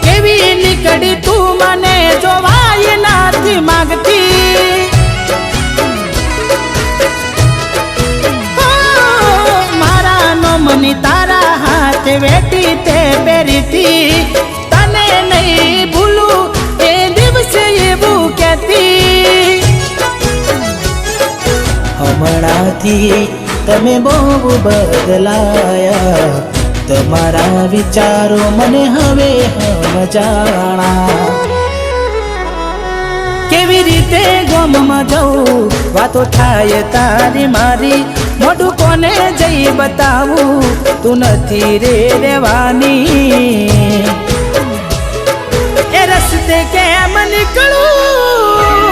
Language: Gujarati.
કેવી નીકળી તું મને જોવાય નથી માંગતી મારા નો મની તારા હાથે વેટી તે બેરીતી તને નહીં ભૂલું એ દિવસે એવું કહેતી હમણાંથી તમે બહુ બદલાયા તમારા વિચારો મને હવે સમજાણા કેવી રીતે ગમમાં જવું વાતો થાય તારી મારી મોઢું કોને જઈ બતાવું તું નથી રે રહેવાની એ રસ્તે કેમ નીકળું